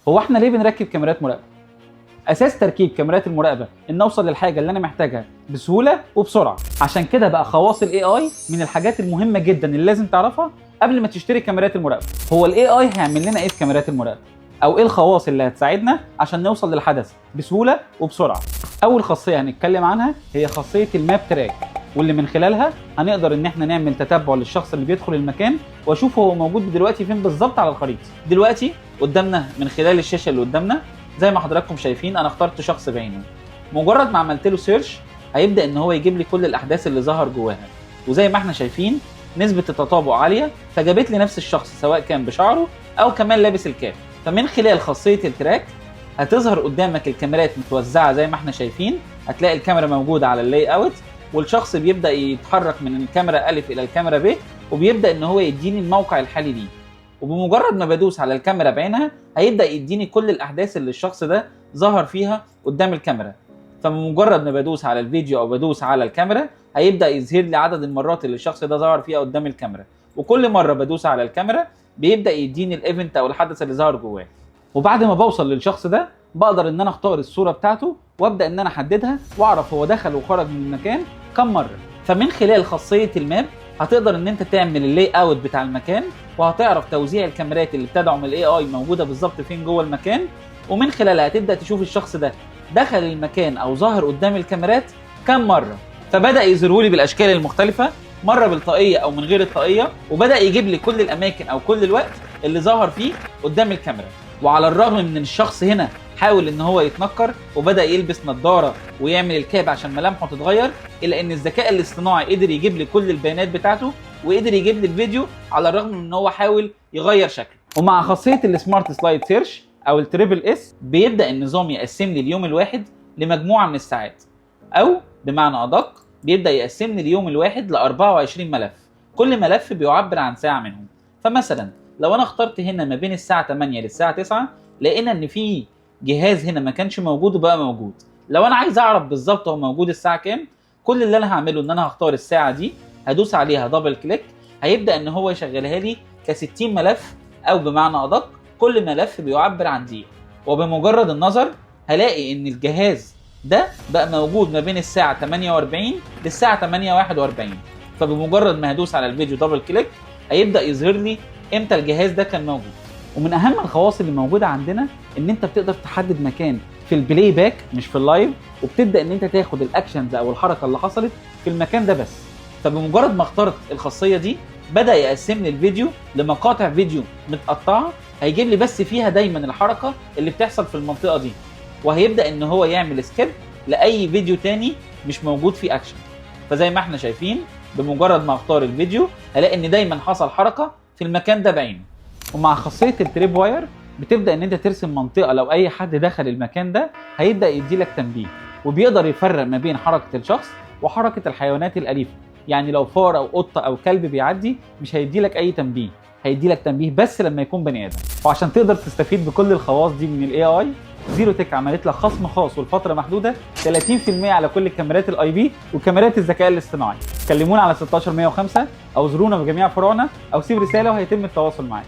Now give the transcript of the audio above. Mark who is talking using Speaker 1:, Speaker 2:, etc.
Speaker 1: هو احنا ليه بنركب كاميرات مراقبه؟ اساس تركيب كاميرات المراقبه ان اوصل للحاجه اللي انا محتاجها بسهوله وبسرعه. عشان كده بقى خواص الاي اي من الحاجات المهمه جدا اللي لازم تعرفها قبل ما تشتري كاميرات المراقبه. هو الاي اي هيعمل لنا ايه في كاميرات المراقبه؟ او ايه الخواص اللي هتساعدنا عشان نوصل للحدث بسهوله وبسرعه؟ اول خاصيه هنتكلم عنها هي خاصيه الماب تراك، واللي من خلالها هنقدر ان احنا نعمل تتبع للشخص اللي بيدخل المكان واشوف هو موجود دلوقتي فين بالظبط على الخريطه. دلوقتي قدامنا من خلال الشاشه اللي قدامنا زي ما حضراتكم شايفين انا اخترت شخص بعينه. مجرد ما عملت له سيرش هيبدا ان هو يجيب لي كل الاحداث اللي ظهر جواها، وزي ما احنا شايفين نسبه التطابق عاليه، فجابت لي نفس الشخص سواء كان بشعره او كمان لابس الكاب. فمن خلال خاصيه التراك هتظهر قدامك الكاميرات متوزعه زي ما احنا شايفين، هتلاقي الكاميرا موجوده على اللاي اوت، والشخص بيبدا يتحرك من الكاميرا الف الى الكاميرا ب، وبيبدا ان هو يديني الموقع الحالي ليه. وبمجرد ما بدوس على الكاميرا بعينها هيبدا يديني كل الاحداث اللي الشخص ده ظهر فيها قدام الكاميرا. فبمجرد ما بدوس على الفيديو او بدوس على الكاميرا هيبدا يظهر لي عدد المرات اللي الشخص ده ظهر فيها قدام الكاميرا، وكل مره بدوس على الكاميرا بيبدا يديني الايفنت او الحدث اللي ظهر جواه. وبعد ما بوصل للشخص ده بقدر ان انا اختار الصوره بتاعته وابدا ان انا احددها واعرف هو دخل وخرج من المكان كم مره. فمن خلال خاصيه الماب هتقدر ان انت تعمل اللاي اوت بتاع المكان، وهتعرف توزيع الكاميرات اللي بتدعم الاي اي موجوده بالظبط فين جوه المكان، ومن خلالها هتبدا تشوف الشخص ده دخل المكان او ظهر قدام الكاميرات كم مره. فبدا يظهروا لي بالاشكال المختلفه، مره بالطاقيه او من غير الطاقيه، وبدا يجيب لي كل الاماكن او كل الوقت اللي ظهر فيه قدام الكاميرا. وعلى الرغم من ان الشخص هنا حاول ان هو يتنكر وبدا يلبس نظاره ويعمل الكاب عشان ملامحه تتغير، الا ان الذكاء الاصطناعي قدر يجيب لي كل البيانات بتاعته وقدر يجيب لي الفيديو على الرغم من ان هو حاول يغير شكله. ومع خاصيه السمارت سلايد سيرش او التريبل اس بيبدا النظام يقسم لي اليوم الواحد لمجموعه من الساعات، او بمعنى ادق بيبدا يقسم لي اليوم الواحد ل 24 ملف، كل ملف بيعبر عن ساعه منهم. فمثلا لو انا اخترت هنا ما بين الساعه 8 للساعه 9، لقينا ان في جهاز هنا ما كانش موجود وبقى موجود. لو انا عايز اعرف بالظبط هو موجود الساعه كام، كل اللي انا هعمله ان انا هختار الساعه دي، هدوس عليها دبل كليك، هيبدا ان هو يشغلها لي ك60 ملف، او بمعنى ادق كل ملف بيعبر عن دقيقه. وبمجرد النظر هلاقي ان الجهاز ده بقى موجود ما بين الساعه 48 للساعه 8:41. فبمجرد ما هدوس على الفيديو دبل كليك هيبدا يظهر لي امتى الجهاز ده كان موجود. ومن اهم الخواص اللي موجوده عندنا ان انت بتقدر تحدد مكان في البلاي باك مش في اللايف، وبتبدا ان انت تاخد الاكشنز او الحركه اللي حصلت في المكان ده بس. فبمجرد ما اخترت الخاصيه دي بدا يقسم لي الفيديو لمقاطع فيديو متقطعه، هيجيب لي بس فيها دايما الحركه اللي بتحصل في المنطقه دي، وهيبدا ان هو يعمل سكيب لاي فيديو تاني مش موجود فيه اكشن. فزي ما احنا شايفين بمجرد ما اختار الفيديو هلاقي ان دايما حصل حركه في المكان ده بعينه. ومع خاصيه التريب واير بتبدا ان انت ترسم منطقه، لو اي حد دخل المكان ده هيبدا يدي لك تنبيه، وبيقدر يفرق ما بين حركه الشخص وحركه الحيوانات الاليفه. يعني لو فار او قطه او كلب بيعدي مش هيدي لك اي تنبيه، هيدي لك تنبيه بس لما يكون بني ادم. وعشان تقدر تستفيد بكل الخواص دي من الاي اي، زيروتك عملت لك خصم خاص والفتره محدوده 30% على كل كاميرات الاي بي وكاميرات الذكاء الاصطناعي. كلمونا على 16105 او زورونا بجميع فروعنا او سيب رساله وهيتم التواصل معاك.